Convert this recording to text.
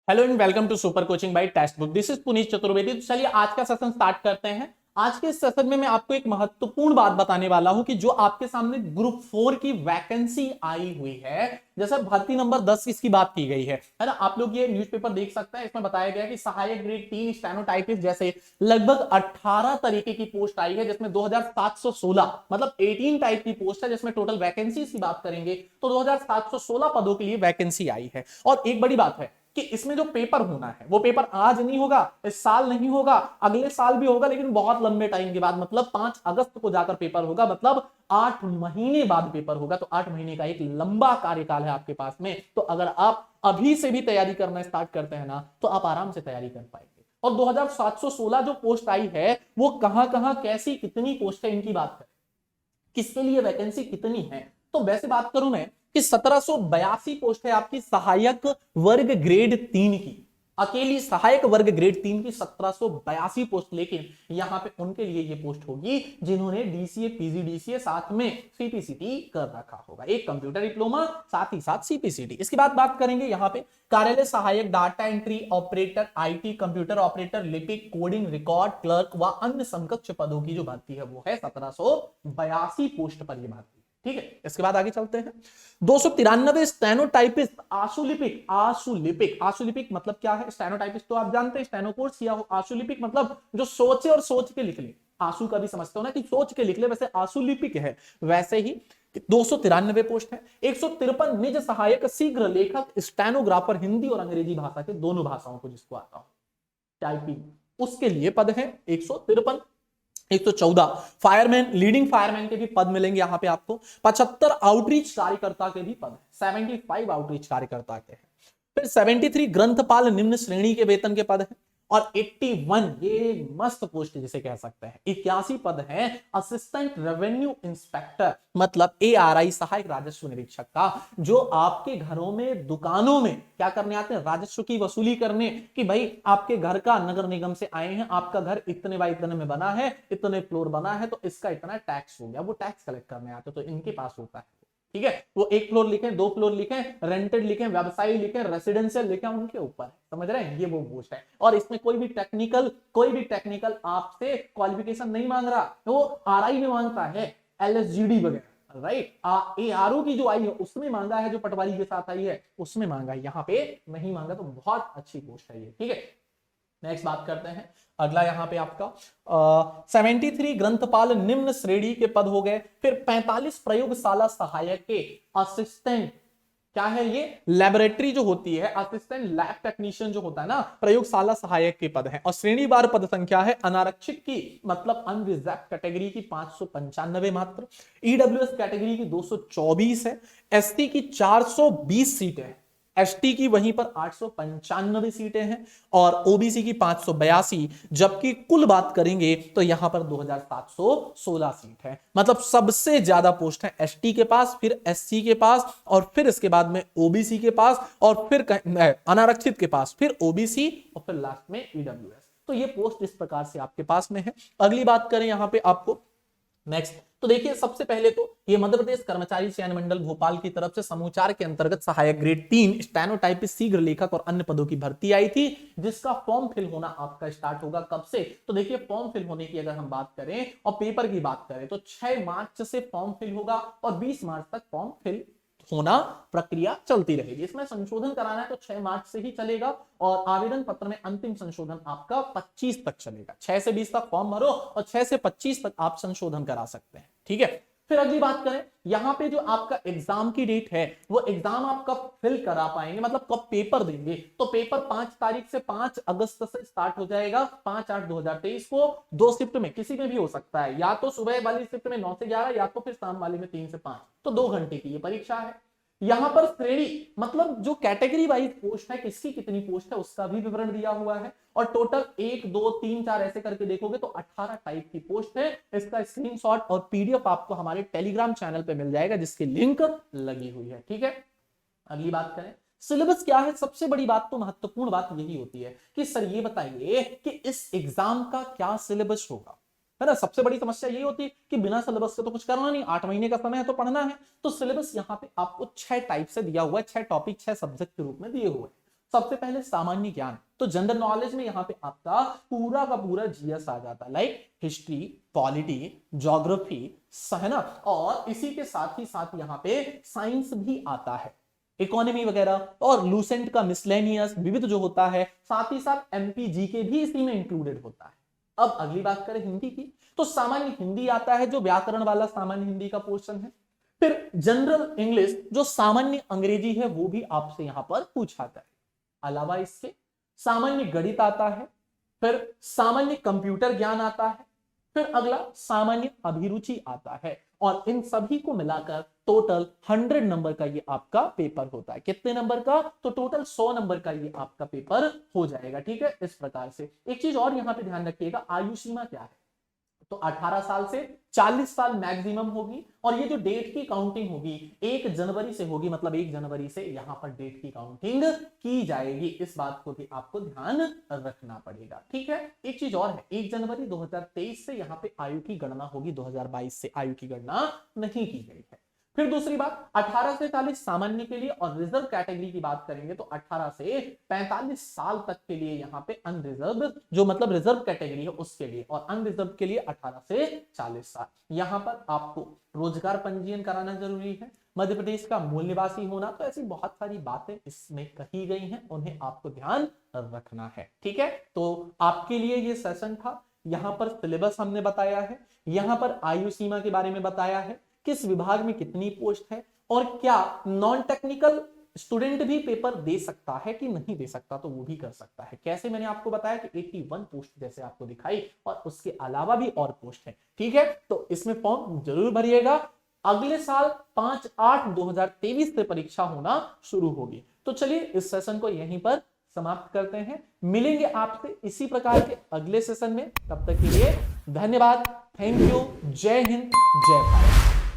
Hello and welcome to super coaching by text book. This is Puneet Chaturvedi. तो चलिए आज का सेशन स्टार्ट करते हैं। आज के इस सेशन में मैं आपको एक महत्वपूर्ण बात बताने वाला हूं कि जो आपके सामने ग्रुप 4 की वैकेंसी आई हुई है, जैसे भर्ती नंबर 10 इसकी बात की गई है ना। आप लोग ये न्यूज़पेपर देख सकते हैं, इसमें बताया गया कि सहायक ग्रेड 3 स्टेनोटाइपिस्ट जैसे लगभग 18 तरीके की पोस्ट आई है, जिसमें 2716 मतलब 18 टाइप की पोस्ट है, जिसमें टोटल वैकेंसी की बात करेंगे तो 2716 पदों के लिए वैकेंसी आई है। और एक बड़ी बात है कि इसमें जो पेपर होना है वो पेपर आज नहीं होगा, इस साल नहीं होगा, अगले साल भी होगा, लेकिन बहुत लंबे टाइम के बाद, मतलब 5 अगस्त को जाकर पेपर होगा, मतलब 8 महीने बाद पेपर होगा। तो 8 महीने का एक लंबा कार्यकाल है आपके पास में। तो अगर आप अभी से भी तैयारी करना स्टार्ट करते हैं ना, तो आप आराम से तैयारी कर पाएंगे। और 2716 जो पोस्ट आई है वो कहां कहां कैसी कितनी पोस्ट है इनकी बात करें, किसके लिए वैकेंसी कितनी है। तो वैसे बात करूं मैं कि 1782 पोस्ट है आपकी सहायक वर्ग ग्रेड 3 की, अकेली सहायक वर्ग ग्रेड 3 की 1782 पोस्ट। लेकिन यहां पे उनके लिए ये पोस्ट होगी जिन्होंने डीसीए पीजीडीसीए साथ में सीपीसीटी कर रखा होगा, एक कंप्यूटर डिप्लोमा साथ ही साथ सीपीसीटी। इसके बाद बात करेंगे यहां पे कार्यालय सहायक, data entry operator, IT computer operator, लिपिक, कोडिंग, रिकॉर्ड क्लर्क व अन्य समकक्ष पदों की जो भर्ती है वो है 1782 पोस्ट पर ये भर्ती। ठीक है, इसके बाद आगे चलते हैं। 293 स्टेनोटाइपिस्ट आशुलिपिक। आशुलिपिक आशुलिपिक मतलब क्या है? स्टेनोटाइपिस्ट तो आप जानते हैं, स्टेनो कोर्स किया हो। आशुलिपिक मतलब जो सोचे और सोच के लिख ले। आंसू का भी समझते हो ना कि सोच के लिख ले, वैसे आशुलिपिक है वैसे ही 293 पोस्ट है। 153 निज सहायक, शीघ्र लेखक, स्टेनोग्राफर, हिंदी और अंग्रेजी भाषा के दोनों भाषाओं को जिसको आता हो टाइपिंग, उसके लिए पद है 153। 114 फायरमैन, लीडिंग फायरमैन के भी पद मिलेंगे यहां पे आपको। 75 आउटरीच कार्यकर्ता के भी पद है, 75 आउटरीच कार्यकर्ता के हैं। फिर 73 ग्रंथपाल निम्न श्रेणी के वेतन के पद है। और 81 ये मस्त पोस्ट जिसे कह सकते हैं, 81 पद है असिस्टेंट रेवेन्यू इंस्पेक्टर, मतलब एआरआई सहायक राजस्व निरीक्षक का, जो आपके घरों में दुकानों में क्या करने आते हैं? राजस्व की वसूली करने। कि भाई आपके घर का नगर निगम से आए हैं, आपका घर इतने बाय इतने में बना है, इतने फ्लोर बना है, तो इसका इतना टैक्स हो गया, वो टैक्स कलेक्ट करने आते हैं, तो इनके पास होता है। ठीक है, वो 1 फ्लोर लिखें, 2 फ्लोर लिखें, रेंटेड लिखें, व्यवसायी लिखें, रेसिडेंशियल लिखें, उनके ऊपर समझ रहे हैं, ये वो पोस्ट है। और इसमें कोई भी टेक्निकल आपसे क्वालिफिकेशन नहीं मांग रहा, वो आरआई में मांगता है, एलएसजीडी वगैरह, राइट। एआरओ की जो आई है उसमें मांगा है, जो पटवारी के साथ आई है उसमें मांगा है, यहाँ पे नहीं मांगा। तो बहुत अच्छी पोस्ट है ये। ठीक है, नेक्स्ट बात करते हैं। अगला यहां पे आपका 73 ग्रंथपाल निम्न श्रेणी के पद हो गए। फिर 45 प्रयोगशाला सहायक के असिस्टेंट, क्या है ये? लेबोरेटरी जो होती है, असिस्टेंट लैब टेक्नीशियन जो होता है ना, प्रयोगशाला सहायक के पद है। और श्रेणीवार पद संख्या है अनारक्षित की, मतलब अनरिजर्व कैटेगरी की 595 मात्र, ईडब्ल्यूएस कैटेगरी की 224 है, एसटी की 420 सीटें हैं, एसटी की वहीं पर 895 सीटें हैं, और ओबीसी की 582, जबकि कुल बात करेंगे तो यहां पर 2716 सीट है। मतलब सबसे ज्यादा पोस्ट है एसटी के पास, फिर एससी के पास, और फिर इसके बाद में ओबीसी के पास, और फिर अनारक्षित के पास, फिर ओबीसी, और फिर लास्ट में ईडब्ल्यूएस। तो ये पोस्ट इस प्रकार से आपके पास में है। अगली बात करें यहां पे आपको नेक्स्ट, तो देखिए सबसे पहले तो ये मध्य प्रदेश कर्मचारी चयन मंडल भोपाल की तरफ से समूचार के अंतर्गत सहायक ग्रेड 3 स्टेनोटाइपिस्ट शीघ्र लेखक और अन्य पदों की भर्ती आई थी, जिसका फॉर्म फिल होना आपका स्टार्ट होगा कब से? तो देखिए फॉर्म फिल होने की अगर हम बात करें और पेपर की बात करें तो 6 मार्च से फॉर्म फिल होगा और 20 मार्च तक फॉर्म फिल होना, प्रक्रिया चलती रहेगी। इसमें संशोधन कराना है तो 6 मार्च से ही चलेगा, और आवेदन पत्र में अंतिम संशोधन आपका 25 तक चलेगा। 6 से 20 तक फॉर्म भरो और 6 से 25 तक आप संशोधन करा सकते हैं। ठीक है, फिर अगली बात करें, यहां पे जो आपका एग्जाम की डेट है वो एग्जाम आप कब फिल करा पाएंगे, मतलब कब पेपर देंगे? तो पेपर 5 तारीख से 5 अगस्त से स्टार्ट हो जाएगा, 5/8/2023 को। 2 शिफ्ट में किसी में भी हो सकता है, या तो सुबह वाली शिफ्ट में 9 से 11, या तो फिर शाम वाली में 3 से 5। तो 2 घंटे की ये परीक्षा है। यहां पर श्रेणी मतलब जो कैटेगरी वाइज पोस्ट है, किसकी कितनी पोस्ट है उसका भी विवरण दिया हुआ है। और टोटल 1 2 3 4 ऐसे करके देखोगे तो 18 टाइप की पोस्ट है। इसका स्क्रीनशॉट और पीडीएफ आपको हमारे टेलीग्राम चैनल पे मिल जाएगा, जिसकी लिंक लगी हुई है। ठीक है, अगली बात करें, सिलेबस क्या है? सबसे बड़ी बात तो महत्वपूर्ण बात यही होती है कि सर ये बताइए कि इस एग्जाम का क्या सिलेबस होगा, है ना। सबसे बड़ी समस्या ये होती है कि बिना सिलेबस से तो कुछ करना नहीं, 8 महीने का समय है तो पढ़ना है। तो सिलेबस यहाँ पे आपको 6 टाइप से दिया हुआ है, 6 टॉपिक 6 सब्जेक्ट के रूप में दिए हुए हैं। सबसे पहले सामान्य ज्ञान, तो जनरल नॉलेज में यहां पे आपका पूरा का पूरा जीएस आ जाता है, लाइक हिस्ट्री, पॉलिटी, ज्योग्राफी, है ना, और इसी के साथ ही साथ यहां पे साइंस भी आता है, इकोनॉमी वगैरह, और लूसेंट का मिसलेनियस विविध जो होता है, साथ ही साथ एमपीजी के भी इसी में इंक्लूडेड होता है। अब अगली बात करें हिंदी की, तो सामान्य हिंदी आता है जो व्याकरण वाला सामान्य हिंदी का पोर्शन है। फिर जनरल इंग्लिश जो सामान्य अंग्रेजी है वो भी आपसे यहां पर पूछा जाता है। अलावा इसके सामान्य गणित आता है, फिर सामान्य कंप्यूटर ज्ञान आता है, फिर अगला सामान्य अभिरुचि आता है, और इन सभी को मिलाकर टोटल 100 नंबर का ये आपका पेपर होता है। कितने नंबर का? तो टोटल 100 नंबर का ये आपका पेपर हो जाएगा। ठीक है, इस प्रकार से एक चीज और यहां पे ध्यान रखिएगा, आयु सीमा क्या है, तो 18 साल से 40 साल मैक्सिमम होगी, और ये जो डेट की काउंटिंग होगी 1 जनवरी से होगी, मतलब 1 जनवरी से यहां पर डेट की काउंटिंग की जाएगी। इस बात को भी आपको ध्यान रखना पड़ेगा। ठीक है, एक चीज और है, 1 जनवरी 2023 से यहां पे आयु की गणना होगी, 2022 से आयु की गणना नहीं की गई है। फिर दूसरी बात, 18 से 40 सामान्य के लिए, और रिजर्व कैटेगरी की बात करेंगे तो 18 से 45 साल तक के लिए यहाँ पे अनरिजर्व, जो मतलब रिजर्व कैटेगरी है उसके लिए, और अनरिजर्व के लिए 18 से 40 साल। यहाँ पर आपको रोजगार पंजीयन कराना जरूरी है, मध्य प्रदेश का मूल निवासी होना, तो ऐसी बहुत सारी बातें इसमें कही गई हैं, उन्हें आपको ध्यान रखना है। ठीक है, तो आपके लिए ये सेशन था। यहाँ पर सिलेबस हमने बताया है, यहाँ पर आयु सीमा के बारे में बताया है, किस विभाग में कितनी पोस्ट है, और क्या नॉन टेक्निकल स्टूडेंट भी पेपर दे सकता है कि नहीं दे सकता, तो वो भी कर सकता है। कैसे? मैंने आपको बताया कि 81 पोस्ट जैसे आपको दिखाई, और उसके अलावा भी और पोस्ट है। ठीक है, तो इसमें फॉर्म जरूर भरिएगा। अगले साल 5/8/2023 से परीक्षा होना शुरू होगी। तो चलिए इस सेशन को यहीं पर समाप्त करते हैं, मिलेंगे आपसे इसी प्रकार के अगले सेशन में। तब तक के लिए धन्यवाद, थैंक यू, जय हिंद, जय भारत।